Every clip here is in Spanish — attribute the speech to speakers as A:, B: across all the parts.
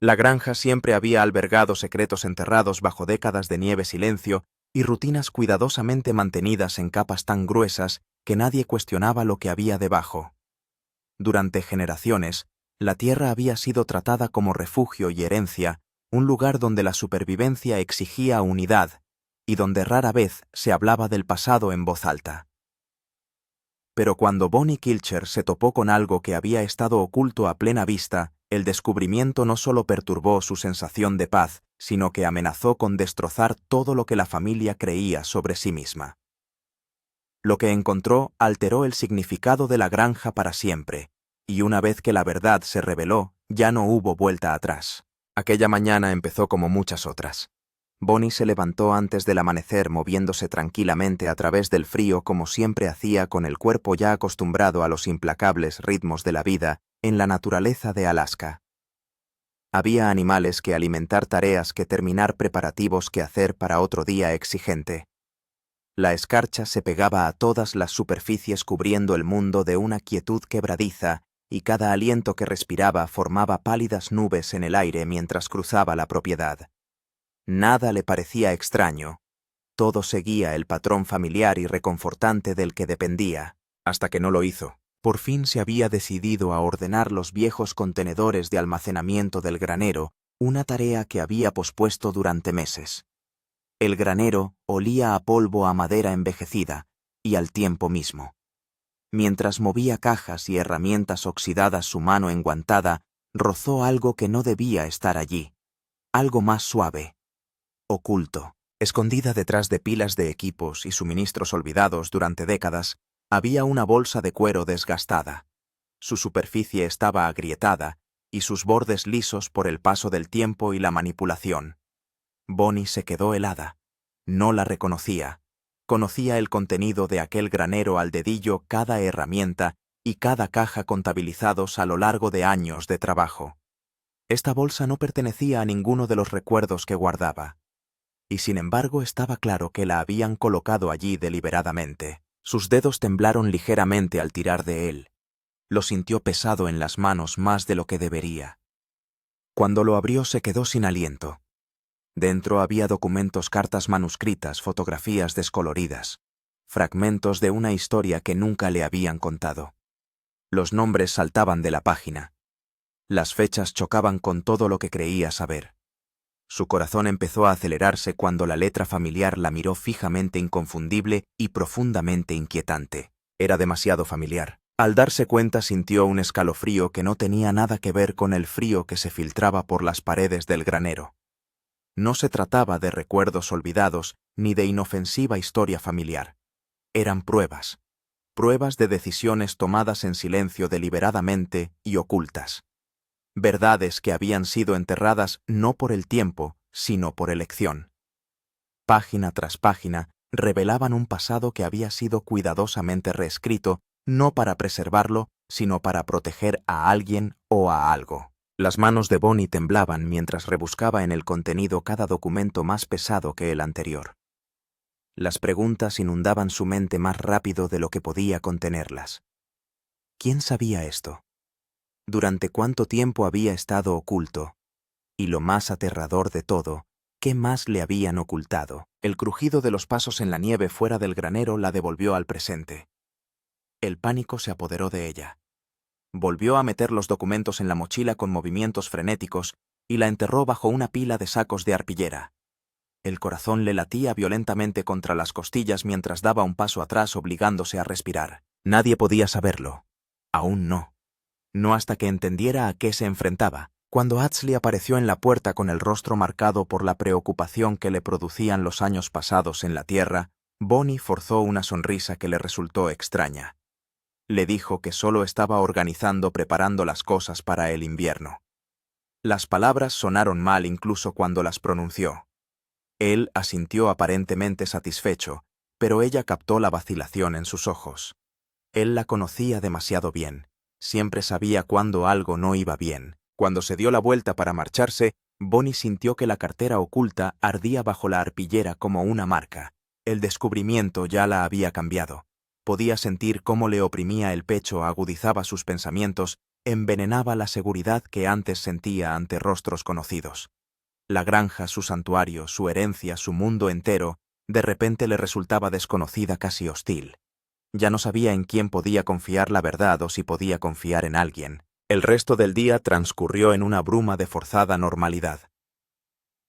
A: La granja siempre había albergado secretos enterrados bajo décadas de nieve silencio y rutinas cuidadosamente mantenidas en capas tan gruesas que nadie cuestionaba lo que había debajo. Durante generaciones, la tierra había sido tratada como refugio y herencia, un lugar donde la supervivencia exigía unidad y donde rara vez se hablaba del pasado en voz alta. Pero cuando Bonnie Kilcher se topó con algo que había estado oculto a plena vista, el descubrimiento no solo perturbó su sensación de paz, sino que amenazó con destrozar todo lo que la familia creía sobre sí misma. Lo que encontró alteró el significado de la granja para siempre, y una vez que la verdad se reveló, ya no hubo vuelta atrás. Aquella mañana empezó como muchas otras. Bonnie se levantó antes del amanecer moviéndose tranquilamente a través del frío como siempre hacía con el cuerpo ya acostumbrado a los implacables ritmos de la vida en la naturaleza de Alaska. Había animales que alimentar, tareas que terminar, preparativos que hacer para otro día exigente. La escarcha se pegaba a todas las superficies cubriendo el mundo de una quietud quebradiza y cada aliento que respiraba formaba pálidas nubes en el aire mientras cruzaba la propiedad. Nada le parecía extraño. Todo seguía el patrón familiar y reconfortante del que dependía, hasta que no lo hizo. Por fin se había decidido a ordenar los viejos contenedores de almacenamiento del granero, una tarea que había pospuesto durante meses. El granero olía a polvo, a madera envejecida y al tiempo mismo. Mientras movía cajas y herramientas oxidadas, su mano enguantada rozó algo que no debía estar allí, algo más suave, oculto. Escondida detrás de pilas de equipos y suministros olvidados durante décadas, había una bolsa de cuero desgastada. Su superficie estaba agrietada y sus bordes lisos por el paso del tiempo y la manipulación. Bonnie se quedó helada. No la reconocía. Conocía el contenido de aquel granero al dedillo, cada herramienta y cada caja contabilizados a lo largo de años de trabajo. Esta bolsa no pertenecía a ninguno de los recuerdos que guardaba. Y sin embargo estaba claro que la habían colocado allí deliberadamente. Sus dedos temblaron ligeramente al tirar de él. Lo sintió pesado en las manos más de lo que debería. Cuando lo abrió se quedó sin aliento. Dentro había documentos, cartas manuscritas, fotografías descoloridas, fragmentos de una historia que nunca le habían contado. Los nombres saltaban de la página. Las fechas chocaban con todo lo que creía saber. Su corazón empezó a acelerarse cuando la letra familiar la miró fijamente, inconfundible y profundamente inquietante. Era demasiado familiar. Al darse cuenta sintió un escalofrío que no tenía nada que ver con el frío que se filtraba por las paredes del granero. No se trataba de recuerdos olvidados ni de inofensiva historia familiar. Eran pruebas. Pruebas de decisiones tomadas en silencio deliberadamente y ocultas. Verdades que habían sido enterradas no por el tiempo, sino por elección. Página tras página revelaban un pasado que había sido cuidadosamente reescrito, no para preservarlo, sino para proteger a alguien o a algo. Las manos de Bonnie temblaban mientras rebuscaba en el contenido cada documento más pesado que el anterior. Las preguntas inundaban su mente más rápido de lo que podía contenerlas. ¿Quién sabía esto? ¿Durante cuánto tiempo había estado oculto? Y lo más aterrador de todo, ¿qué más le habían ocultado? El crujido de los pasos en la nieve fuera del granero la devolvió al presente. El pánico se apoderó de ella. Volvió a meter los documentos en la mochila con movimientos frenéticos y la enterró bajo una pila de sacos de arpillera. El corazón le latía violentamente contra las costillas mientras daba un paso atrás, obligándose a respirar. Nadie podía saberlo. Aún no. No hasta que entendiera a qué se enfrentaba. Cuando Atsley apareció en la puerta con el rostro marcado por la preocupación que le producían los años pasados en la tierra, Bonnie forzó una sonrisa que le resultó extraña. Le dijo que solo estaba organizando, preparando las cosas para el invierno. Las palabras sonaron mal incluso cuando las pronunció. Él asintió aparentemente satisfecho, pero ella captó la vacilación en sus ojos. Él la conocía demasiado bien. Siempre sabía cuándo algo no iba bien. Cuando se dio la vuelta para marcharse, Bonnie sintió que la cartera oculta ardía bajo la arpillera como una marca. El descubrimiento ya la había cambiado. Podía sentir cómo le oprimía el pecho, agudizaba sus pensamientos envenenaba la seguridad que antes sentía ante rostros conocidos. La granja, su santuario, su herencia, su mundo entero, de repente le resultaba desconocida, casi hostil. Ya no sabía en quién podía confiar la verdad o si podía confiar en alguien. El resto del día transcurrió en una bruma de forzada normalidad.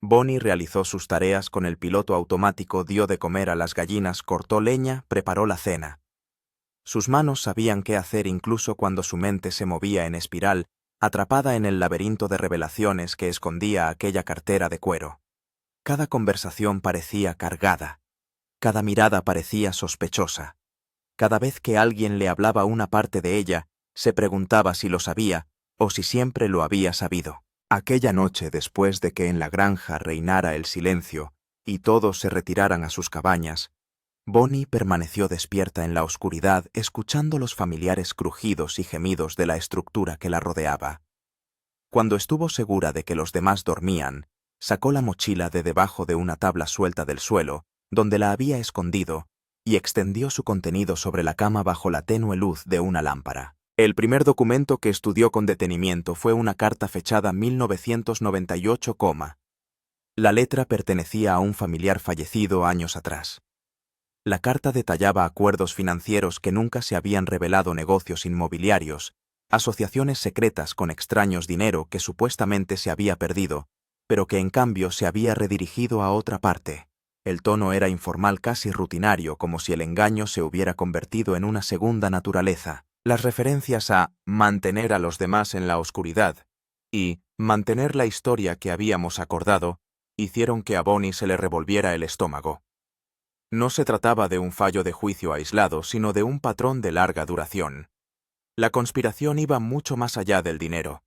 A: Bonnie realizó sus tareas con el piloto automático, dio de comer a las gallinas, cortó leña, preparó la cena. Sus manos sabían qué hacer incluso cuando su mente se movía en espiral, atrapada en el laberinto de revelaciones que escondía aquella cartera de cuero. Cada conversación parecía cargada. Cada mirada parecía sospechosa. Cada vez que alguien le hablaba una parte de ella, se preguntaba si lo sabía o si siempre lo había sabido. Aquella noche, después de que en la granja reinara el silencio y todos se retiraran a sus cabañas, Bonnie permaneció despierta en la oscuridad, escuchando los familiares crujidos y gemidos de la estructura que la rodeaba. Cuando estuvo segura de que los demás dormían, sacó la mochila de debajo de una tabla suelta del suelo, donde la había escondido, y extendió su contenido sobre la cama bajo la tenue luz de una lámpara. El primer documento que estudió con detenimiento fue una carta fechada 1998, la letra pertenecía a un familiar fallecido años atrás. La carta detallaba acuerdos financieros que nunca se habían revelado, negocios inmobiliarios, asociaciones secretas con extraños, dinero que supuestamente se había perdido, pero que en cambio se había redirigido a otra parte. El tono era informal, casi rutinario, como si el engaño se hubiera convertido en una segunda naturaleza. Las referencias a mantener a los demás en la oscuridad y mantener la historia que habíamos acordado hicieron que a Bonnie se le revolviera el estómago. No se trataba de un fallo de juicio aislado, sino de un patrón de larga duración. La conspiración iba mucho más allá del dinero.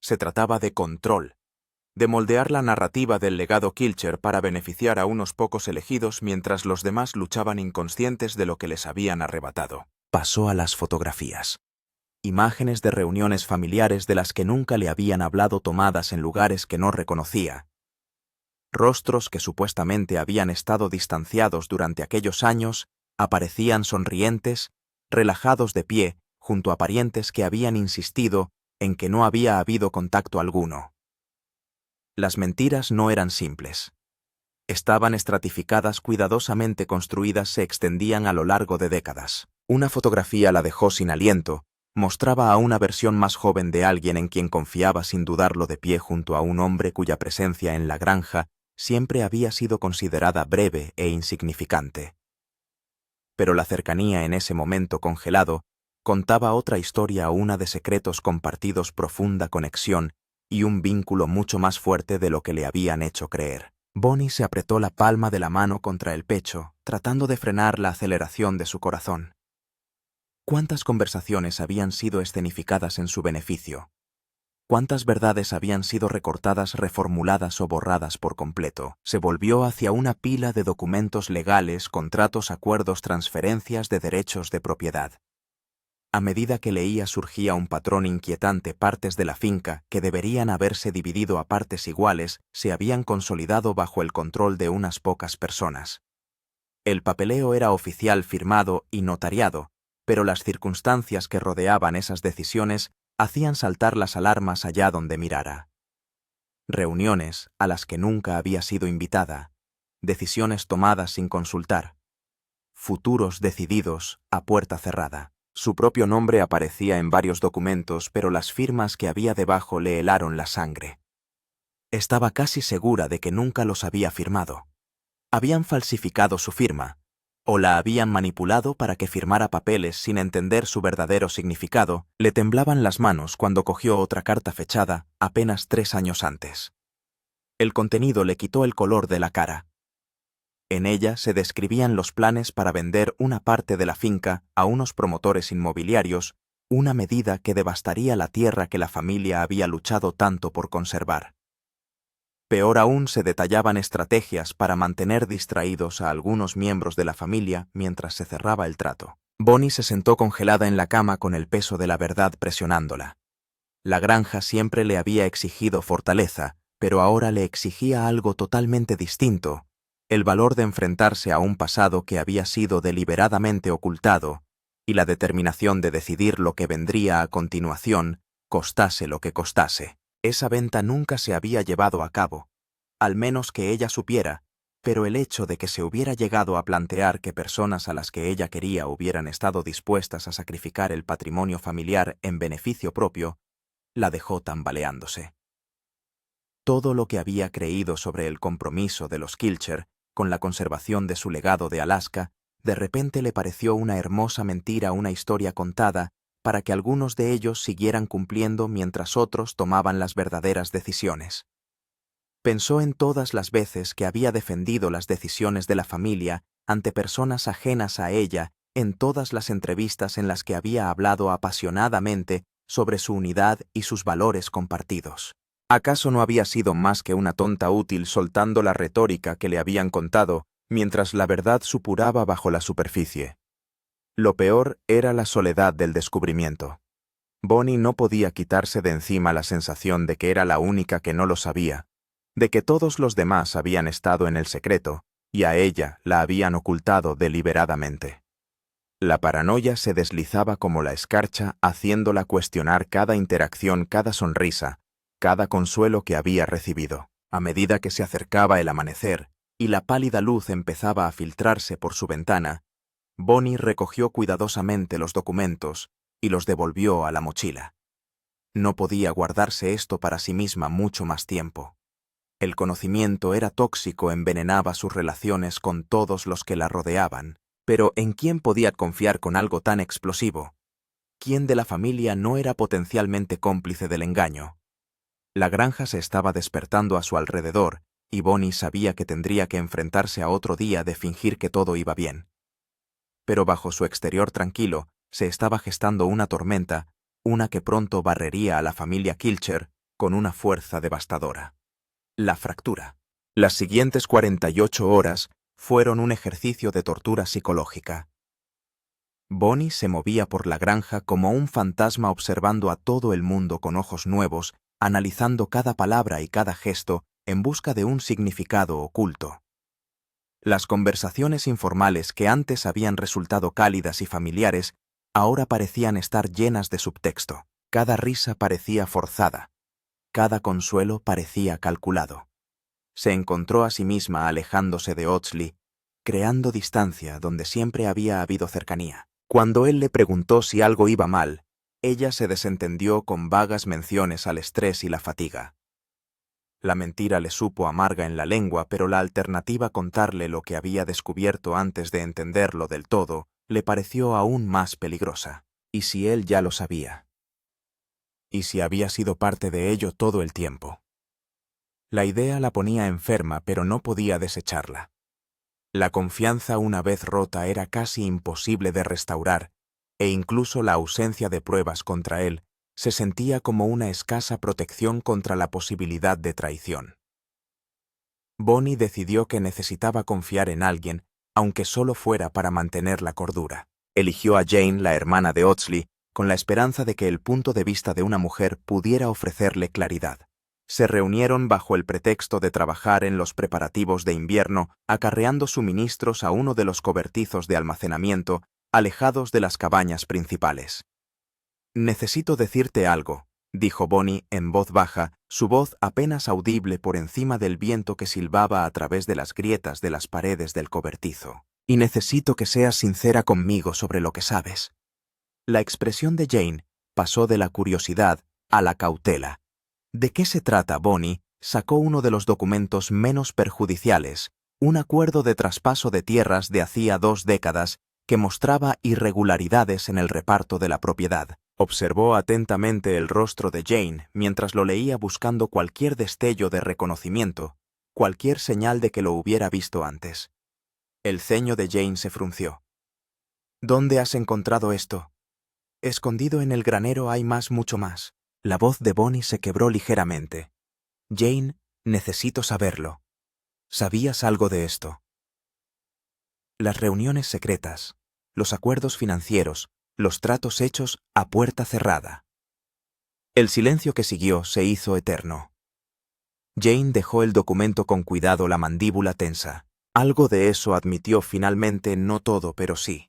A: Se trataba de control, de moldear la narrativa del legado Kilcher para beneficiar a unos pocos elegidos mientras los demás luchaban inconscientes de lo que les habían arrebatado. Pasó a las fotografías. Imágenes de reuniones familiares de las que nunca le habían hablado, tomadas en lugares que no reconocía. Rostros que supuestamente habían estado distanciados durante aquellos años aparecían sonrientes, relajados de pie, junto a parientes que habían insistido en que no había habido contacto alguno. Las mentiras no eran simples. Estaban estratificadas, cuidadosamente construidas, se extendían a lo largo de décadas. Una fotografía la dejó sin aliento, mostraba a una versión más joven de alguien en quien confiaba sin dudarlo, de pie junto a un hombre cuya presencia en la granja siempre había sido considerada breve e insignificante. Pero la cercanía en ese momento congelado contaba otra historia, una de secretos compartidos, profunda conexión y un vínculo mucho más fuerte de lo que le habían hecho creer. Bonnie se apretó la palma de la mano contra el pecho, tratando de frenar la aceleración de su corazón. ¿Cuántas conversaciones habían sido escenificadas en su beneficio? ¿Cuántas verdades habían sido recortadas, reformuladas o borradas por completo? Se volvió hacia una pila de documentos legales, contratos, acuerdos, transferencias de derechos de propiedad. A medida que leía surgía un patrón inquietante. Partes de la finca, que deberían haberse dividido a partes iguales, se habían consolidado bajo el control de unas pocas personas. El papeleo era oficial, firmado y notariado, pero las circunstancias que rodeaban esas decisiones hacían saltar las alarmas allá donde mirara. Reuniones a las que nunca había sido invitada, decisiones tomadas sin consultar, futuros decididos a puerta cerrada. Su propio nombre aparecía en varios documentos, pero las firmas que había debajo le helaron la sangre. Estaba casi segura de que nunca los había firmado. Habían falsificado su firma, o la habían manipulado para que firmara papeles sin entender su verdadero significado. Le temblaban las manos cuando cogió otra carta fechada apenas 3 años antes. El contenido le quitó el color de la cara. En ella se describían los planes para vender una parte de la finca a unos promotores inmobiliarios, una medida que devastaría la tierra que la familia había luchado tanto por conservar. Peor aún, se detallaban estrategias para mantener distraídos a algunos miembros de la familia mientras se cerraba el trato. Bonnie se sentó congelada en la cama con el peso de la verdad presionándola. La granja siempre le había exigido fortaleza, pero ahora le exigía algo totalmente distinto: el valor de enfrentarse a un pasado que había sido deliberadamente ocultado y la determinación de decidir lo que vendría a continuación costase lo que costase. Esa venta nunca se había llevado a cabo, al menos que ella supiera, pero el hecho de que se hubiera llegado a plantear que personas a las que ella quería hubieran estado dispuestas a sacrificar el patrimonio familiar en beneficio propio, la dejó tambaleándose. Todo lo que había creído sobre el compromiso de los Kilcher con la conservación de su legado de Alaska, de repente le pareció una hermosa mentira, una historia contada para que algunos de ellos siguieran cumpliendo mientras otros tomaban las verdaderas decisiones. Pensó en todas las veces que había defendido las decisiones de la familia ante personas ajenas a ella, en todas las entrevistas en las que había hablado apasionadamente sobre su unidad y sus valores compartidos. ¿Acaso no había sido más que una tonta útil soltando la retórica que le habían contado, mientras la verdad supuraba bajo la superficie? Lo peor era la soledad del descubrimiento. Bonnie no podía quitarse de encima la sensación de que era la única que no lo sabía, de que todos los demás habían estado en el secreto, y a ella la habían ocultado deliberadamente. La paranoia se deslizaba como la escarcha, haciéndola cuestionar cada interacción, cada sonrisa, cada consuelo que había recibido. A medida que se acercaba el amanecer y la pálida luz empezaba a filtrarse por su ventana, Bonnie recogió cuidadosamente los documentos y los devolvió a la mochila. No podía guardarse esto para sí misma mucho más tiempo. El conocimiento era tóxico, envenenaba sus relaciones con todos los que la rodeaban. Pero ¿en quién podía confiar con algo tan explosivo? ¿Quién de la familia no era potencialmente cómplice del engaño? La granja se estaba despertando a su alrededor, y Bonnie sabía que tendría que enfrentarse a otro día de fingir que todo iba bien. Pero bajo su exterior tranquilo se estaba gestando una tormenta, una que pronto barrería a la familia Kilcher con una fuerza devastadora. La fractura. Las siguientes 48 horas fueron un ejercicio de tortura psicológica. Bonnie se movía por la granja como un fantasma observando a todo el mundo con ojos nuevos, analizando cada palabra y cada gesto en busca de un significado oculto. Las conversaciones informales que antes habían resultado cálidas y familiares ahora parecían estar llenas de subtexto. Cada risa parecía forzada. Cada consuelo parecía calculado. Se encontró a sí misma alejándose de Audsley, creando distancia donde siempre había habido cercanía. Cuando él le preguntó si algo iba mal, ella se desentendió con vagas menciones al estrés y la fatiga. La mentira le supo amarga en la lengua, pero la alternativa a contarle lo que había descubierto antes de entenderlo del todo le pareció aún más peligrosa. ¿Y si él ya lo sabía? ¿Y si había sido parte de ello todo el tiempo? La idea la ponía enferma, pero no podía desecharla. La confianza una vez rota era casi imposible de restaurar, e incluso la ausencia de pruebas contra él se sentía como una escasa protección contra la posibilidad de traición. Bonnie decidió que necesitaba confiar en alguien, aunque solo fuera para mantener la cordura. Eligió a Jane, la hermana de Audsley, con la esperanza de que el punto de vista de una mujer pudiera ofrecerle claridad. Se reunieron bajo el pretexto de trabajar en los preparativos de invierno, acarreando suministros a uno de los cobertizos de almacenamiento, alejados de las cabañas principales. «Necesito decirte algo», dijo Bonnie en voz baja, su voz apenas audible por encima del viento que silbaba a través de las grietas de las paredes del cobertizo. «Y necesito que seas sincera conmigo sobre lo que sabes». La expresión de Jane pasó de la curiosidad a la cautela. ¿De qué se trata, Bonnie? Sacó uno de los documentos menos perjudiciales, un acuerdo de traspaso de tierras de hacía 2 décadas que mostraba irregularidades en el reparto de la propiedad. Observó atentamente el rostro de Jane mientras lo leía, buscando cualquier destello de reconocimiento, cualquier señal de que lo hubiera visto antes. El ceño de Jane se frunció. «¿Dónde has encontrado esto?» «Escondido en el granero hay mucho más». La voz de Bonnie se quebró ligeramente. «Jane, necesito saberlo. ¿Sabías algo de esto?» Las reuniones secretas, los acuerdos financieros, los tratos hechos a puerta cerrada. El silencio que siguió se hizo eterno. Jane dejó el documento con cuidado, la mandíbula tensa. Algo de eso admitió finalmente, no todo, pero sí.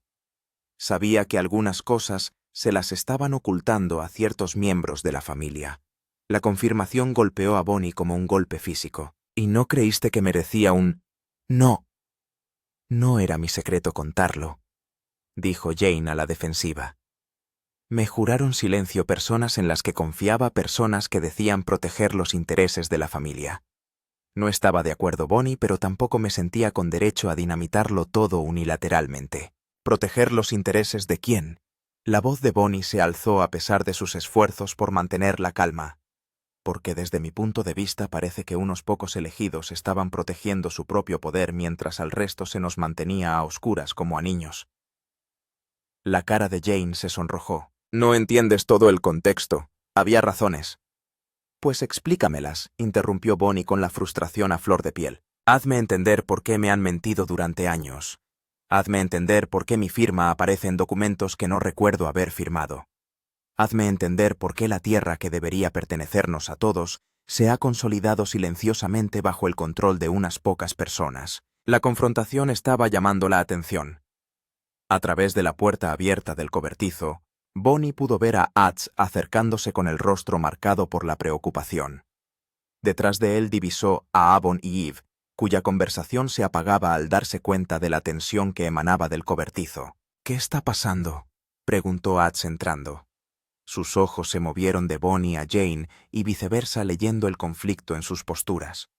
A: Sabía que algunas cosas Se las estaban ocultando a ciertos miembros de la familia. La confirmación golpeó a Bonnie como un golpe físico. ¿Y no creíste que merecía un no? No era mi secreto contarlo, dijo Jane a la defensiva. Me juraron silencio personas en las que confiaba, personas que decían proteger los intereses de la familia. No estaba de acuerdo Bonnie, pero tampoco me sentía con derecho a dinamitarlo todo unilateralmente. ¿Proteger los intereses de quién? La voz de Bonnie se alzó a pesar de sus esfuerzos por mantener la calma. Porque desde mi punto de vista parece que unos pocos elegidos estaban protegiendo su propio poder mientras al resto se nos mantenía a oscuras como a niños. La cara de Jane se sonrojó. No entiendes todo el contexto. Había razones. Pues explícamelas, interrumpió Bonnie con la frustración a flor de piel. Hazme entender por qué me han mentido durante años. Hazme entender por qué mi firma aparece en documentos que no recuerdo haber firmado. Hazme entender por qué la tierra que debería pertenecernos a todos se ha consolidado silenciosamente bajo el control de unas pocas personas. La confrontación estaba llamando la atención. A través de la puerta abierta del cobertizo, Bonnie pudo ver a Ads acercándose con el rostro marcado por la preocupación. Detrás de él divisó a Avon y Eve, cuya conversación se apagaba al darse cuenta de la tensión que emanaba del cobertizo. ¿Qué está pasando?, preguntó Ads entrando. Sus ojos se movieron de Bonnie a Jane y viceversa leyendo el conflicto en sus posturas.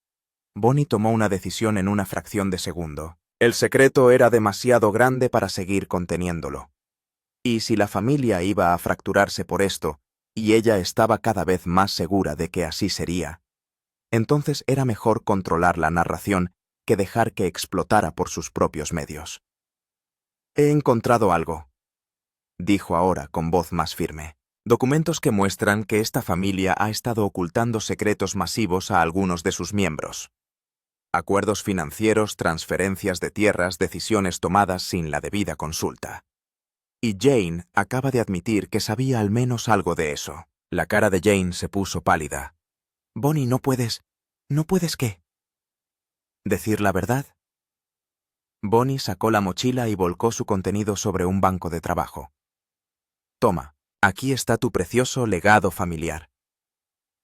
A: Bonnie tomó una decisión en una fracción de segundo. El secreto era demasiado grande para seguir conteniéndolo. Y si la familia iba a fracturarse por esto, y ella estaba cada vez más segura de que así sería, entonces era mejor controlar la narración que dejar que explotara por sus propios medios. He encontrado algo, dijo ahora con voz más firme. Documentos que muestran que esta familia ha estado ocultando secretos masivos a algunos de sus miembros. Acuerdos financieros, transferencias de tierras, decisiones tomadas sin la debida consulta. Y Jane acaba de admitir que sabía al menos algo de eso. La cara de Jane se puso pálida. Bonnie, ¿no puedes qué? ¿Decir la verdad? Bonnie sacó la mochila y volcó su contenido sobre un banco de trabajo. Toma, aquí está tu precioso legado familiar.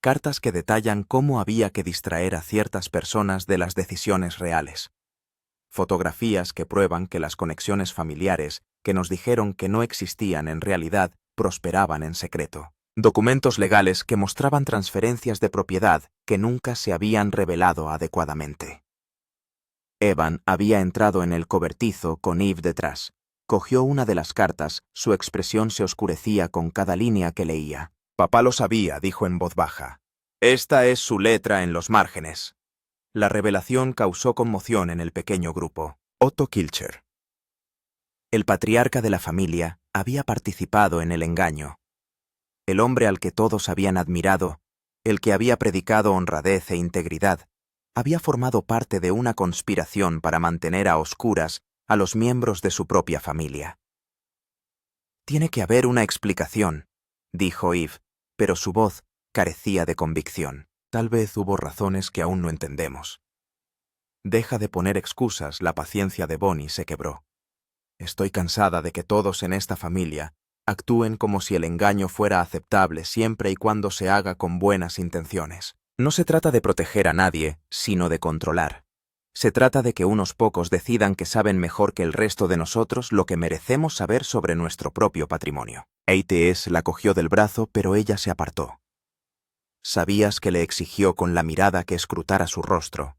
A: Cartas que detallan cómo había que distraer a ciertas personas de las decisiones reales. Fotografías que prueban que las conexiones familiares que nos dijeron que no existían en realidad prosperaban en secreto. Documentos legales que mostraban transferencias de propiedad que nunca se habían revelado adecuadamente. Evan había entrado en el cobertizo con Eve detrás. Cogió una de las cartas, su expresión se oscurecía con cada línea que leía. Papá lo sabía, dijo en voz baja. Esta es su letra en los márgenes. La revelación causó conmoción en el pequeño grupo. Otto Kilcher. El patriarca de la familia había participado en el engaño. El hombre al que todos habían admirado, el que había predicado honradez e integridad, había formado parte de una conspiración para mantener a oscuras a los miembros de su propia familia. Tiene que haber una explicación, dijo Eve, pero su voz carecía de convicción. Tal vez hubo razones que aún no entendemos. Deja de poner excusas, la paciencia de Bonnie se quebró. Estoy cansada de que todos en esta familia actúen como si el engaño fuera aceptable siempre y cuando se haga con buenas intenciones. No se trata de proteger a nadie, sino de controlar. Se trata de que unos pocos decidan que saben mejor que el resto de nosotros lo que merecemos saber sobre nuestro propio patrimonio. ATS la cogió del brazo, pero ella se apartó. Sabías que le exigió con la mirada que escrutara su rostro.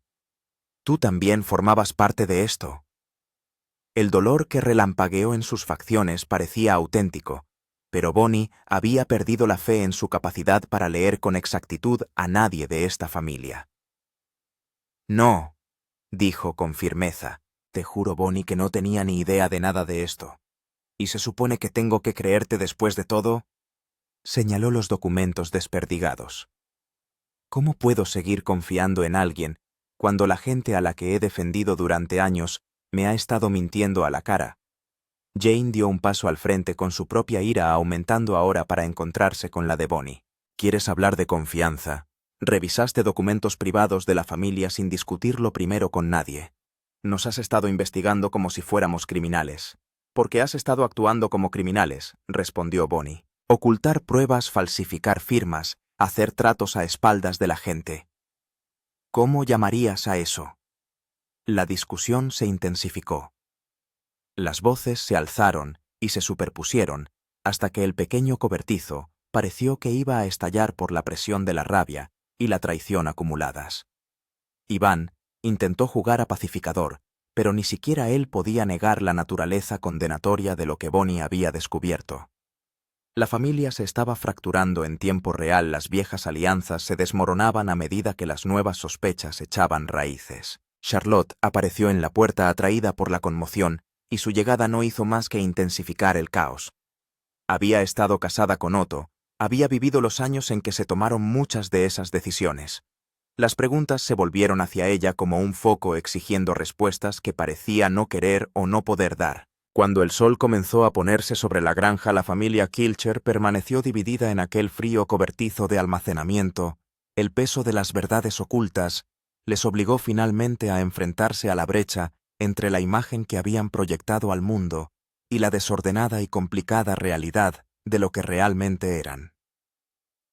A: Tú también formabas parte de esto. El dolor que relampagueó en sus facciones parecía auténtico, pero Bonnie había perdido la fe en su capacidad para leer con exactitud a nadie de esta familia. No, dijo con firmeza. Te juro, Bonnie, que no tenía ni idea de nada de esto. ¿Y se supone que tengo que creerte después de todo? Señaló los documentos desperdigados. ¿Cómo puedo seguir confiando en alguien cuando la gente a la que he defendido durante años me ha estado mintiendo a la cara? Jane dio un paso al frente con su propia ira aumentando ahora para encontrarse con la de Bonnie. ¿Quieres hablar de confianza? Revisaste documentos privados de la familia sin discutirlo primero con nadie. Nos has estado investigando como si fuéramos criminales. Porque has estado actuando como criminales, respondió Bonnie. Ocultar pruebas, falsificar firmas, hacer tratos a espaldas de la gente. ¿Cómo llamarías a eso? La discusión se intensificó. Las voces se alzaron y se superpusieron hasta que el pequeño cobertizo pareció que iba a estallar por la presión de la rabia y la traición acumuladas. Iván intentó jugar a pacificador, pero ni siquiera él podía negar la naturaleza condenatoria de lo que Bonnie había descubierto. La familia se estaba fracturando en tiempo real, las viejas alianzas se desmoronaban a medida que las nuevas sospechas echaban raíces. Charlotte apareció en la puerta atraída por la conmoción, y su llegada no hizo más que intensificar el caos. Había estado casada con Otto, había vivido los años en que se tomaron muchas de esas decisiones. Las preguntas se volvieron hacia ella como un foco exigiendo respuestas que parecía no querer o no poder dar. Cuando el sol comenzó a ponerse sobre la granja, la familia Kilcher permaneció dividida en aquel frío cobertizo de almacenamiento. El peso de las verdades ocultas les obligó finalmente a enfrentarse a la brecha entre la imagen que habían proyectado al mundo y la desordenada y complicada realidad de lo que realmente eran.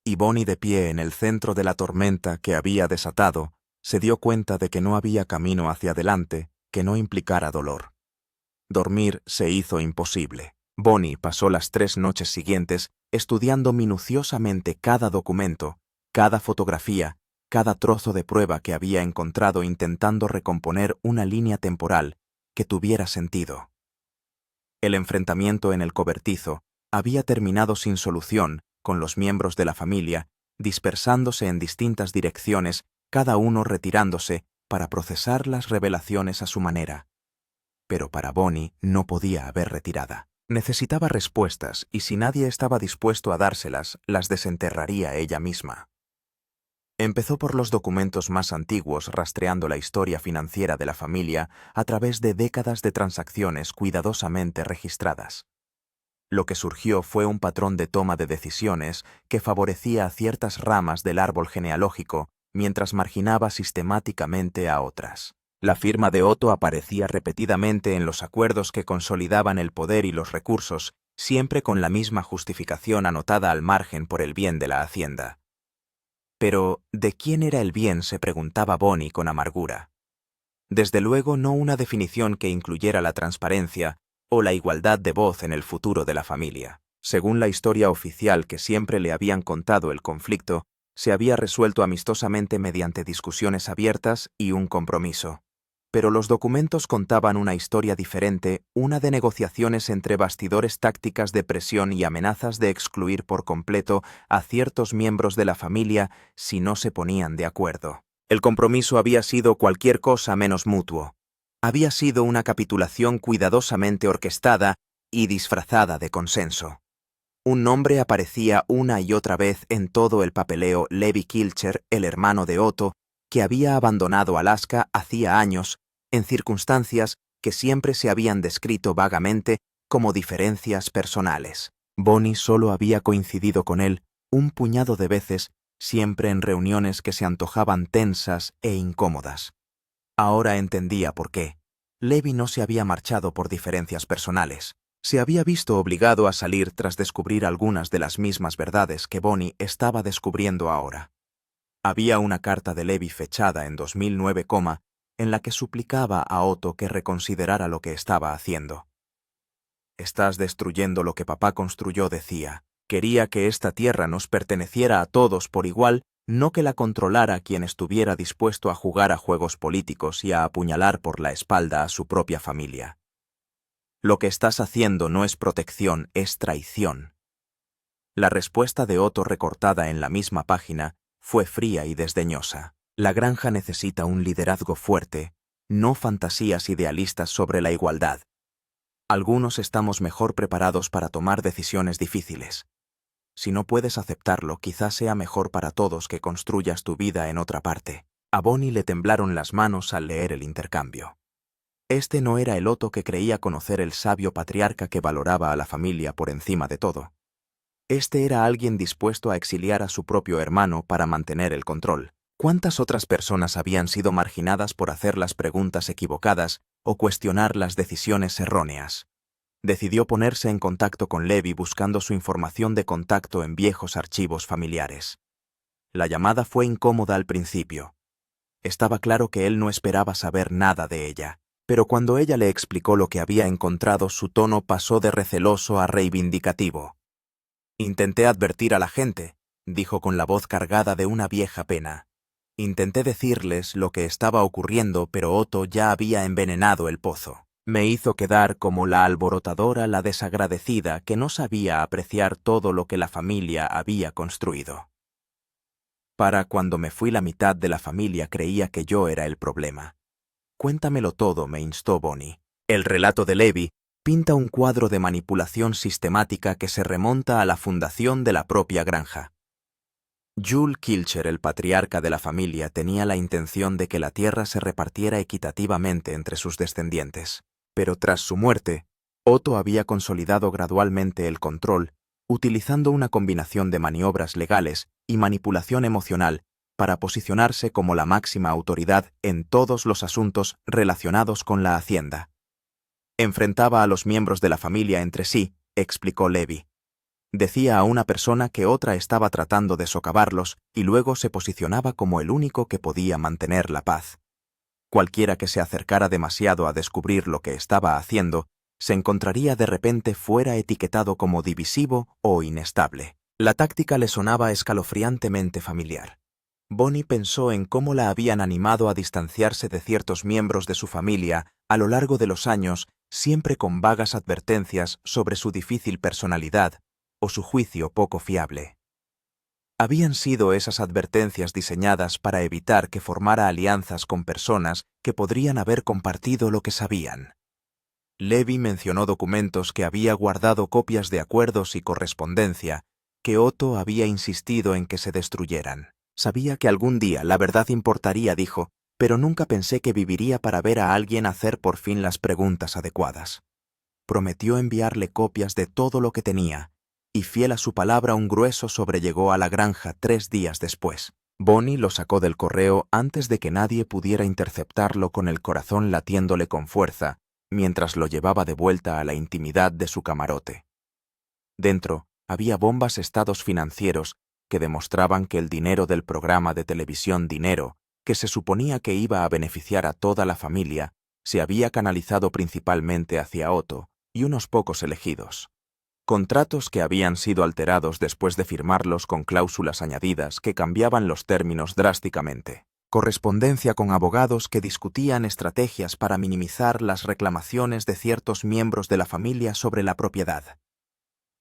A: Y Bonnie, de pie en el centro de la tormenta que había desatado, se dio cuenta de que no había camino hacia adelante que no implicara dolor. Dormir se hizo imposible. Bonnie pasó las 3 noches siguientes estudiando minuciosamente cada documento, cada fotografía, cada trozo de prueba que había encontrado, intentando recomponer una línea temporal que tuviera sentido. El enfrentamiento en el cobertizo había terminado sin solución, con los miembros de la familia dispersándose en distintas direcciones, cada uno retirándose para procesar las revelaciones a su manera. Pero para Bonnie no podía haber retirada. Necesitaba respuestas y si nadie estaba dispuesto a dárselas, las desenterraría ella misma. Empezó por los documentos más antiguos, rastreando la historia financiera de la familia a través de décadas de transacciones cuidadosamente registradas. Lo que surgió fue un patrón de toma de decisiones que favorecía a ciertas ramas del árbol genealógico mientras marginaba sistemáticamente a otras. La firma de Otto aparecía repetidamente en los acuerdos que consolidaban el poder y los recursos, siempre con la misma justificación anotada al margen por el bien de la hacienda. Pero, ¿de quién era el bien?, se preguntaba Bonnie con amargura. Desde luego no una definición que incluyera la transparencia o la igualdad de voz en el futuro de la familia. Según la historia oficial que siempre le habían contado, el conflicto se había resuelto amistosamente mediante discusiones abiertas y un compromiso. Pero los documentos contaban una historia diferente, una de negociaciones entre bastidores, tácticas de presión y amenazas de excluir por completo a ciertos miembros de la familia si no se ponían de acuerdo. El compromiso había sido cualquier cosa menos mutuo. Había sido una capitulación cuidadosamente orquestada y disfrazada de consenso. Un nombre aparecía una y otra vez en todo el papeleo: Levi Kilcher, el hermano de Otto, que había abandonado Alaska hacía años, en circunstancias que siempre se habían descrito vagamente como diferencias personales. Bonnie solo había coincidido con él un puñado de veces, siempre en reuniones que se antojaban tensas e incómodas. Ahora entendía por qué. Levi no se había marchado por diferencias personales. Se había visto obligado a salir tras descubrir algunas de las mismas verdades que Bonnie estaba descubriendo ahora. Había una carta de Levi fechada en 2009, en la que suplicaba a Otto que reconsiderara lo que estaba haciendo. «Estás destruyendo lo que papá construyó», decía. «Quería que esta tierra nos perteneciera a todos por igual, no que la controlara quien estuviera dispuesto a jugar a juegos políticos y a apuñalar por la espalda a su propia familia. Lo que estás haciendo no es protección, es traición». La respuesta de Otto, recortada en la misma página, fue fría y desdeñosa. La granja necesita un liderazgo fuerte, no fantasías idealistas sobre la igualdad. Algunos estamos mejor preparados para tomar decisiones difíciles. Si no puedes aceptarlo, quizás sea mejor para todos que construyas tu vida en otra parte. A Bonnie le temblaron las manos al leer el intercambio. Este no era el Otto que creía conocer, el sabio patriarca que valoraba a la familia por encima de todo. Este era alguien dispuesto a exiliar a su propio hermano para mantener el control. ¿Cuántas otras personas habían sido marginadas por hacer las preguntas equivocadas o cuestionar las decisiones erróneas? Decidió ponerse en contacto con Levi buscando su información de contacto en viejos archivos familiares. La llamada fue incómoda al principio. Estaba claro que él no esperaba saber nada de ella, pero cuando ella le explicó lo que había encontrado, su tono pasó de receloso a reivindicativo. «Intenté advertir a la gente», dijo con la voz cargada de una vieja pena. «Intenté decirles lo que estaba ocurriendo, pero Otto ya había envenenado el pozo. Me hizo quedar como la alborotadora, la desagradecida, que no sabía apreciar todo lo que la familia había construido. Para cuando me fui, la mitad de la familia creía que yo era el problema. Cuéntamelo todo», me instó Bonnie. El relato de Levi pinta un cuadro de manipulación sistemática que se remonta a la fundación de la propia granja. Jules Kilcher, el patriarca de la familia, tenía la intención de que la tierra se repartiera equitativamente entre sus descendientes. Pero tras su muerte, Otto había consolidado gradualmente el control, utilizando una combinación de maniobras legales y manipulación emocional para posicionarse como la máxima autoridad en todos los asuntos relacionados con la hacienda. Enfrentaba a los miembros de la familia entre sí, explicó Levi. Decía a una persona que otra estaba tratando de socavarlos y luego se posicionaba como el único que podía mantener la paz. Cualquiera que se acercara demasiado a descubrir lo que estaba haciendo se encontraría de repente fuera, etiquetado como divisivo o inestable. La táctica le sonaba escalofriantemente familiar. Bonnie pensó en cómo la habían animado a distanciarse de ciertos miembros de su familia a lo largo de los años, siempre con vagas advertencias sobre su difícil personalidad o su juicio poco fiable. Habían sido esas advertencias diseñadas para evitar que formara alianzas con personas que podrían haber compartido lo que sabían. Levi mencionó documentos que había guardado, copias de acuerdos y correspondencia que Otto había insistido en que se destruyeran. Sabía que algún día la verdad importaría, dijo, pero nunca pensé que viviría para ver a alguien hacer por fin las preguntas adecuadas. Prometió enviarle copias de todo lo que tenía, y fiel a su palabra, un grueso sobre llegó a la granja 3 días después. Bonnie lo sacó del correo antes de que nadie pudiera interceptarlo, con el corazón latiéndole con fuerza, mientras lo llevaba de vuelta a la intimidad de su camarote. Dentro había bombas, estados financieros que demostraban que el dinero del programa de televisión Dinero, que se suponía que iba a beneficiar a toda la familia, se había canalizado principalmente hacia Otto y unos pocos elegidos. Contratos que habían sido alterados después de firmarlos con cláusulas añadidas que cambiaban los términos drásticamente. Correspondencia con abogados que discutían estrategias para minimizar las reclamaciones de ciertos miembros de la familia sobre la propiedad.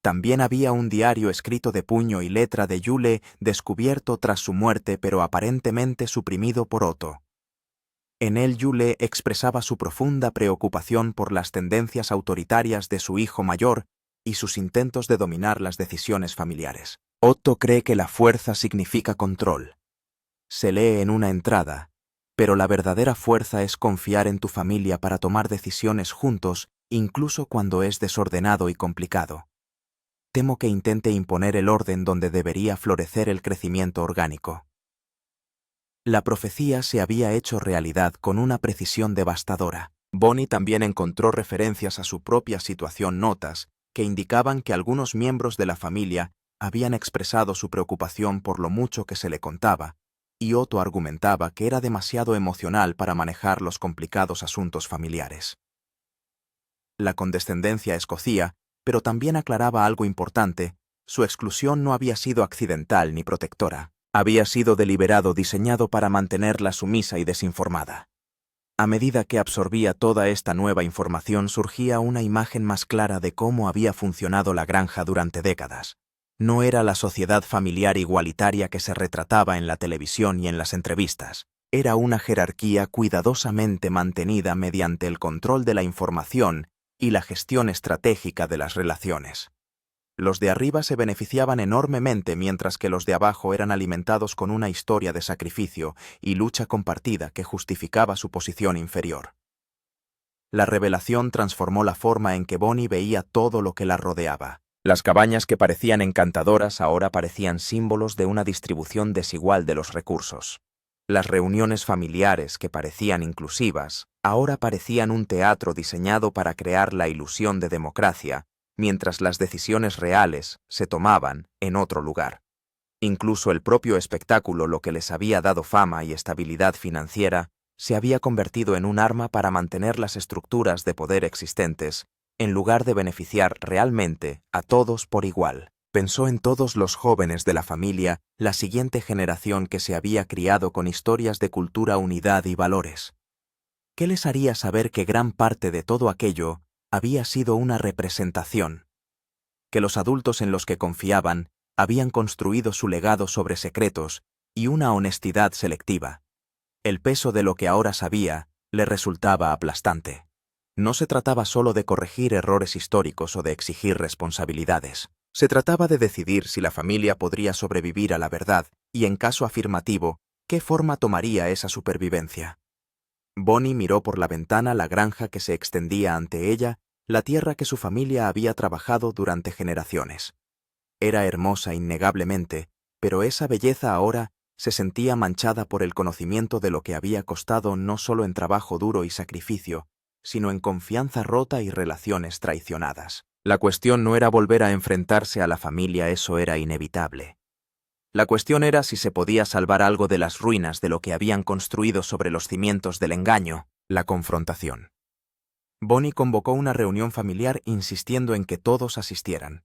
A: También había un diario escrito de puño y letra de Jule, descubierto tras su muerte pero aparentemente suprimido por Otto. En él Jule expresaba su profunda preocupación por las tendencias autoritarias de su hijo mayor y sus intentos de dominar las decisiones familiares. Otto cree que la fuerza significa control. Se lee en una entrada, pero la verdadera fuerza es confiar en tu familia para tomar decisiones juntos, incluso cuando es desordenado y complicado. Temo que intente imponer el orden donde debería florecer el crecimiento orgánico. La profecía se había hecho realidad con una precisión devastadora. Bonnie también encontró referencias a su propia situación, notas que indicaban que algunos miembros de la familia habían expresado su preocupación por lo mucho que se le contaba, y Otto argumentaba que era demasiado emocional para manejar los complicados asuntos familiares. La condescendencia escocía, pero también aclaraba algo importante: su exclusión no había sido accidental ni protectora. Había sido deliberado, diseñado para mantenerla sumisa y desinformada. A medida que absorbía toda esta nueva información, surgía una imagen más clara de cómo había funcionado la granja durante décadas. No era la sociedad familiar igualitaria que se retrataba en la televisión y en las entrevistas. Era una jerarquía cuidadosamente mantenida mediante el control de la información y la gestión estratégica de las relaciones. Los de arriba se beneficiaban enormemente, mientras que los de abajo eran alimentados con una historia de sacrificio y lucha compartida que justificaba su posición inferior. La revelación transformó la forma en que Bonnie veía todo lo que la rodeaba. Las cabañas que parecían encantadoras ahora parecían símbolos de una distribución desigual de los recursos. Las reuniones familiares que parecían inclusivas ahora parecían un teatro diseñado para crear la ilusión de democracia, mientras las decisiones reales se tomaban en otro lugar. Incluso el propio espectáculo, lo que les había dado fama y estabilidad financiera, se había convertido en un arma para mantener las estructuras de poder existentes, en lugar de beneficiar realmente a todos por igual. Pensó en todos los jóvenes de la familia, la siguiente generación que se había criado con historias de cultura, unidad y valores. ¿Qué les haría saber que gran parte de todo aquello había sido una representación? Que los adultos en los que confiaban habían construido su legado sobre secretos y una honestidad selectiva. El peso de lo que ahora sabía le resultaba aplastante. No se trataba solo de corregir errores históricos o de exigir responsabilidades. Se trataba de decidir si la familia podría sobrevivir a la verdad y, en caso afirmativo, qué forma tomaría esa supervivencia. Bonnie miró por la ventana la granja que se extendía ante ella, la tierra que su familia había trabajado durante generaciones. Era hermosa innegablemente, pero esa belleza ahora se sentía manchada por el conocimiento de lo que había costado no solo en trabajo duro y sacrificio, sino en confianza rota y relaciones traicionadas. La cuestión no era volver a enfrentarse a la familia, eso era inevitable. La cuestión era si se podía salvar algo de las ruinas de lo que habían construido sobre los cimientos del engaño, la confrontación. Bonnie convocó una reunión familiar insistiendo en que todos asistieran.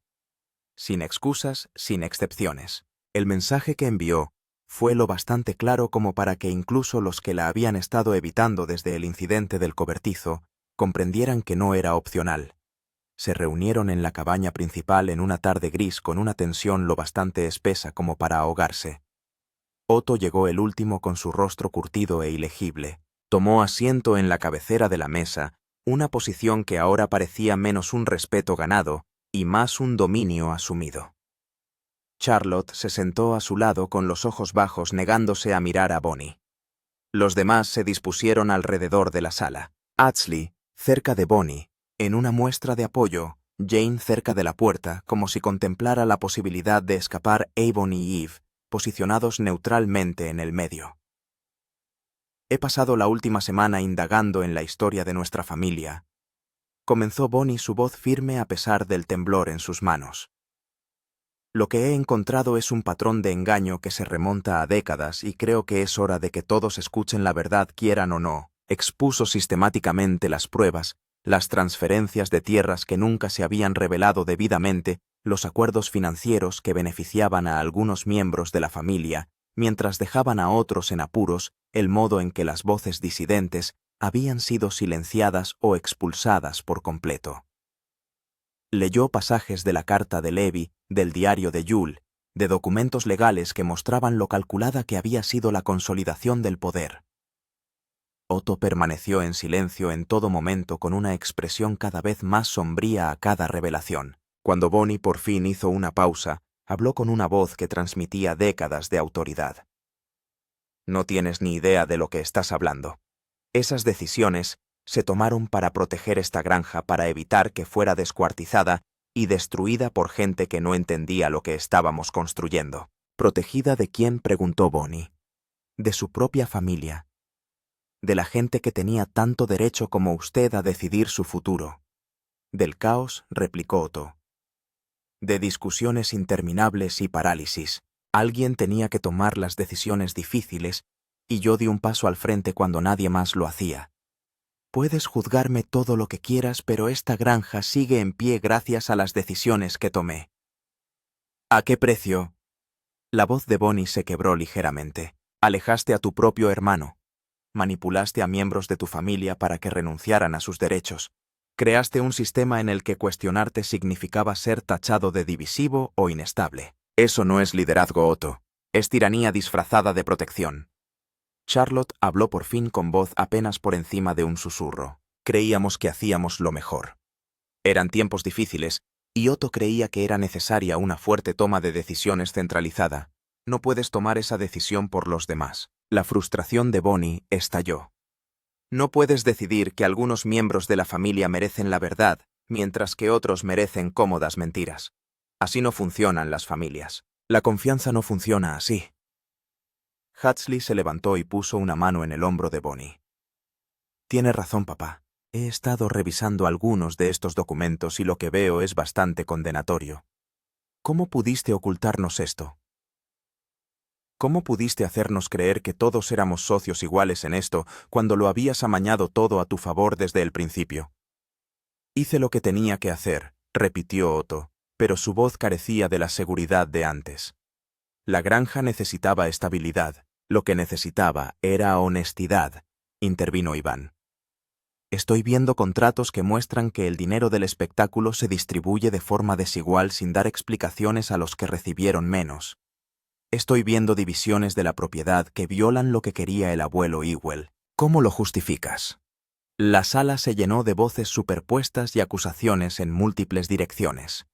A: Sin excusas, sin excepciones. El mensaje que envió fue lo bastante claro como para que incluso los que la habían estado evitando desde el incidente del cobertizo comprendieran que no era opcional. Se reunieron en la cabaña principal en una tarde gris con una tensión lo bastante espesa como para ahogarse. Otto llegó el último con su rostro curtido e ilegible. Tomó asiento en la cabecera de la mesa, una posición que ahora parecía menos un respeto ganado y más un dominio asumido. Charlotte se sentó a su lado con los ojos bajos, negándose a mirar a Bonnie. Los demás se dispusieron alrededor de la sala. Ashley, cerca de Bonnie, en una muestra de apoyo, Jane cerca de la puerta, como si contemplara la posibilidad de escapar, Avon y Eve, posicionados neutralmente en el medio. He pasado la última semana indagando en la historia de nuestra familia. Comenzó Bonnie, su voz firme a pesar del temblor en sus manos. Lo que he encontrado es un patrón de engaño que se remonta a décadas y creo que es hora de que todos escuchen la verdad, quieran o no. Expuso sistemáticamente las pruebas, las transferencias de tierras que nunca se habían revelado debidamente, los acuerdos financieros que beneficiaban a algunos miembros de la familia, mientras dejaban a otros en apuros, el modo en que las voces disidentes habían sido silenciadas o expulsadas por completo. Leyó pasajes de la carta de Levi, del diario de Yule, de documentos legales que mostraban lo calculada que había sido la consolidación del poder. Otto permaneció en silencio en todo momento con una expresión cada vez más sombría a cada revelación. Cuando Bonnie por fin hizo una pausa, habló con una voz que transmitía décadas de autoridad. No tienes ni idea de lo que estás hablando. Esas decisiones se tomaron para proteger esta granja, para evitar que fuera descuartizada y destruida por gente que no entendía lo que estábamos construyendo. ¿Protegida de quién?, preguntó Bonnie. De su propia familia. De la gente que tenía tanto derecho como usted a decidir su futuro. Del caos, replicó Otto. De discusiones interminables y parálisis. Alguien tenía que tomar las decisiones difíciles y yo di un paso al frente cuando nadie más lo hacía. Puedes juzgarme todo lo que quieras, pero esta granja sigue en pie gracias a las decisiones que tomé. ¿A qué precio? La voz de Bonnie se quebró ligeramente. Alejaste a tu propio hermano. Manipulaste a miembros de tu familia para que renunciaran a sus derechos. Creaste un sistema en el que cuestionarte significaba ser tachado de divisivo o inestable. Eso no es liderazgo, Otto. Es tiranía disfrazada de protección. Charlotte habló por fin con voz apenas por encima de un susurro. Creíamos que hacíamos lo mejor. Eran tiempos difíciles, y Otto creía que era necesaria una fuerte toma de decisiones centralizada. No puedes tomar esa decisión por los demás. La frustración de Bonnie estalló. No puedes decidir que algunos miembros de la familia merecen la verdad, mientras que otros merecen cómodas mentiras. Así no funcionan las familias. La confianza no funciona así. Ashley se levantó y puso una mano en el hombro de Bonnie. Tiene razón, papá. He estado revisando algunos de estos documentos y lo que veo es bastante condenatorio. ¿Cómo pudiste ocultarnos esto? ¿Cómo pudiste hacernos creer que todos éramos socios iguales en esto cuando lo habías amañado todo a tu favor desde el principio? Hice lo que tenía que hacer, repitió Otto, pero su voz carecía de la seguridad de antes. La granja necesitaba estabilidad. Lo que necesitaba era honestidad, intervino Iván. Estoy viendo contratos que muestran que el dinero del espectáculo se distribuye de forma desigual sin dar explicaciones a los que recibieron menos. Estoy viendo divisiones de la propiedad que violan lo que quería el abuelo Ewell. ¿Cómo lo justificas? La sala se llenó de voces superpuestas y acusaciones en múltiples direcciones.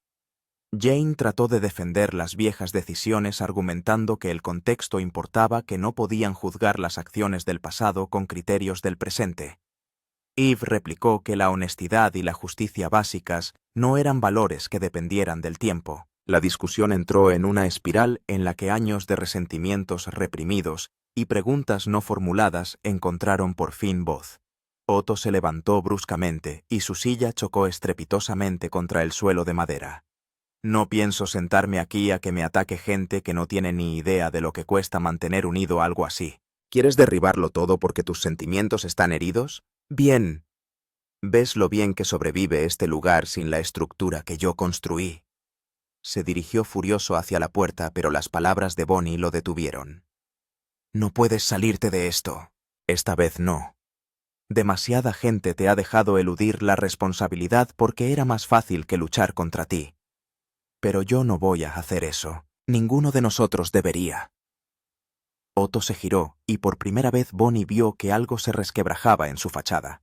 A: Jane trató de defender las viejas decisiones argumentando que el contexto importaba, que no podían juzgar las acciones del pasado con criterios del presente. Eve replicó que la honestidad y la justicia básicas no eran valores que dependieran del tiempo. La discusión entró en una espiral en la que años de resentimientos reprimidos y preguntas no formuladas encontraron por fin voz. Otto se levantó bruscamente y su silla chocó estrepitosamente contra el suelo de madera. No pienso sentarme aquí a que me ataque gente que no tiene ni idea de lo que cuesta mantener unido algo así. ¿Quieres derribarlo todo porque tus sentimientos están heridos? Bien. ¿Ves lo bien que sobrevive este lugar sin la estructura que yo construí? Se dirigió furioso hacia la puerta, pero las palabras de Bonnie lo detuvieron. No puedes salirte de esto. Esta vez no. Demasiada gente te ha dejado eludir la responsabilidad porque era más fácil que luchar contra ti. Pero yo no voy a hacer eso. Ninguno de nosotros debería. Otto se giró y por primera vez Bonnie vio que algo se resquebrajaba en su fachada.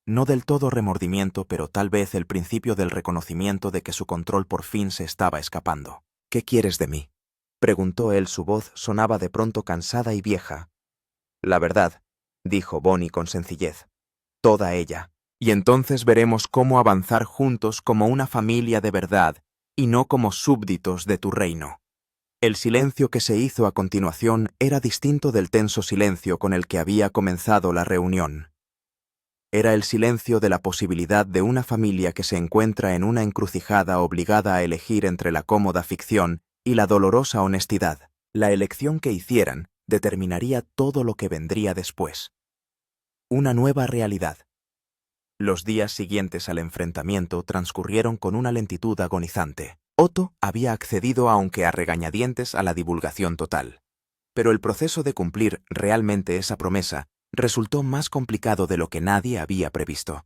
A: No del todo remordimiento, pero tal vez el principio del reconocimiento de que su control por fin se estaba escapando. ¿Qué quieres de mí?, preguntó él. Su voz sonaba de pronto cansada y vieja. La verdad, dijo Bonnie con sencillez. Toda ella. Y entonces veremos cómo avanzar juntos como una familia de verdad y no como súbditos de tu reino. El silencio que se hizo a continuación era distinto del tenso silencio con el que había comenzado la reunión. Era el silencio de la posibilidad de una familia que se encuentra en una encrucijada obligada a elegir entre la cómoda ficción y la dolorosa honestidad. La elección que hicieran determinaría todo lo que vendría después. Una nueva realidad. Los días siguientes al enfrentamiento transcurrieron con una lentitud agonizante. Otto había accedido, aunque a regañadientes, a la divulgación total. Pero el proceso de cumplir realmente esa promesa resultó más complicado de lo que nadie había previsto.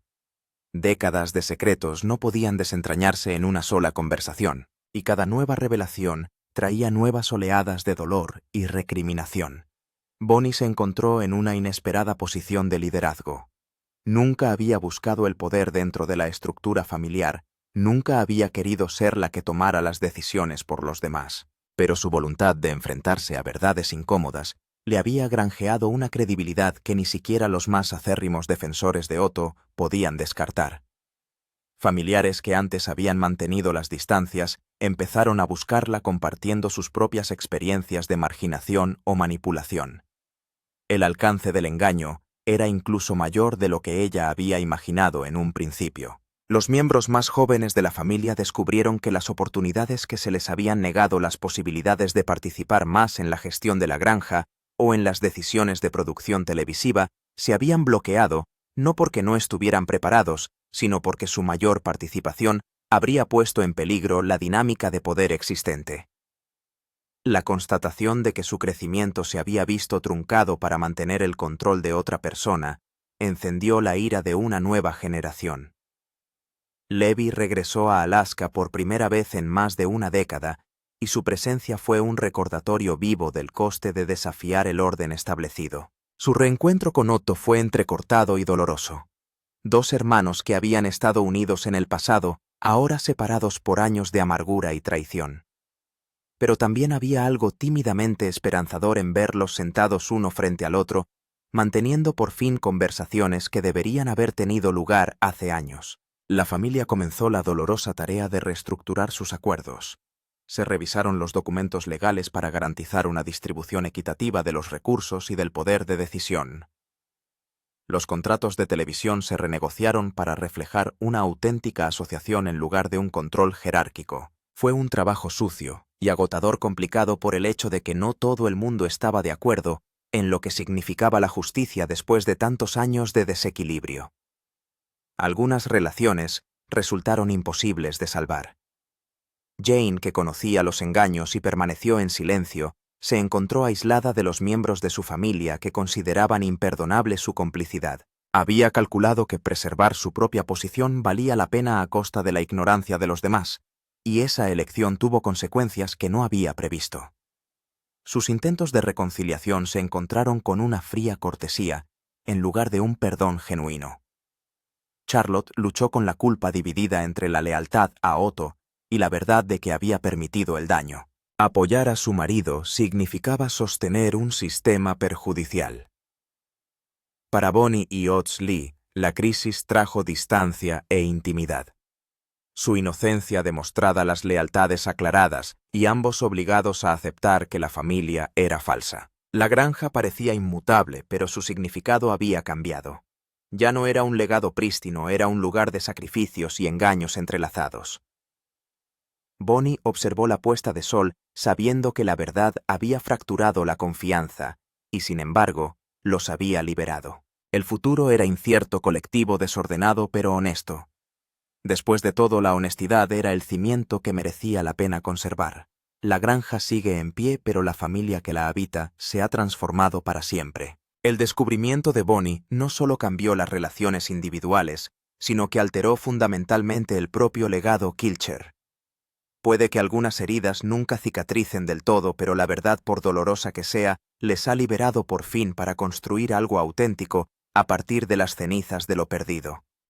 A: Décadas de secretos no podían desentrañarse en una sola conversación, y cada nueva revelación traía nuevas oleadas de dolor y recriminación. Bonnie se encontró en una inesperada posición de liderazgo. Nunca había buscado el poder dentro de la estructura familiar, nunca había querido ser la que tomara las decisiones por los demás, pero su voluntad de enfrentarse a verdades incómodas le había granjeado una credibilidad que ni siquiera los más acérrimos defensores de Otto podían descartar. Familiares que antes habían mantenido las distancias empezaron a buscarla compartiendo sus propias experiencias de marginación o manipulación. El alcance del engaño era incluso mayor de lo que ella había imaginado en un principio. Los miembros más jóvenes de la familia descubrieron que las oportunidades que se les habían negado, las posibilidades de participar más en la gestión de la granja o en las decisiones de producción televisiva, se habían bloqueado, no porque no estuvieran preparados, sino porque su mayor participación habría puesto en peligro la dinámica de poder existente. La constatación de que su crecimiento se había visto truncado para mantener el control de otra persona encendió la ira de una nueva generación. Levi regresó a Alaska por primera vez en más de una década, y su presencia fue un recordatorio vivo del coste de desafiar el orden establecido. Su reencuentro con Otto fue entrecortado y doloroso. Dos hermanos que habían estado unidos en el pasado, ahora separados por años de amargura y traición. Pero también había algo tímidamente esperanzador en verlos sentados uno frente al otro, manteniendo por fin conversaciones que deberían haber tenido lugar hace años. La familia comenzó la dolorosa tarea de reestructurar sus acuerdos. Se revisaron los documentos legales para garantizar una distribución equitativa de los recursos y del poder de decisión. Los contratos de televisión se renegociaron para reflejar una auténtica asociación en lugar de un control jerárquico. Fue un trabajo sucio y agotador, complicado por el hecho de que no todo el mundo estaba de acuerdo en lo que significaba la justicia después de tantos años de desequilibrio. Algunas relaciones resultaron imposibles de salvar. Jane, que conocía los engaños y permaneció en silencio, se encontró aislada de los miembros de su familia que consideraban imperdonable su complicidad. Había calculado que preservar su propia posición valía la pena a costa de la ignorancia de los demás, y esa elección tuvo consecuencias que no había previsto. Sus intentos de reconciliación se encontraron con una fría cortesía, en lugar de un perdón genuino. Charlotte luchó con la culpa dividida entre la lealtad a Otto y la verdad de que había permitido el daño. Apoyar a su marido significaba sostener un sistema perjudicial. Para Bonnie y Otis Lee, la crisis trajo distancia e intimidad. Su inocencia demostrada, las lealtades aclaradas y ambos obligados a aceptar que la familia era falsa. La granja parecía inmutable, pero su significado había cambiado. Ya no era un legado prístino, era un lugar de sacrificios y engaños entrelazados. Bonnie observó la puesta de sol sabiendo que la verdad había fracturado la confianza y, sin embargo, los había liberado. El futuro era incierto, colectivo, desordenado pero honesto. Después de todo, la honestidad era el cimiento que merecía la pena conservar. La granja sigue en pie, pero la familia que la habita se ha transformado para siempre. El descubrimiento de Bonnie no solo cambió las relaciones individuales, sino que alteró fundamentalmente el propio legado Kilcher. Puede que algunas heridas nunca cicatricen del todo, pero la verdad, por dolorosa que sea, les ha liberado por fin para construir algo auténtico a partir de las cenizas de lo perdido.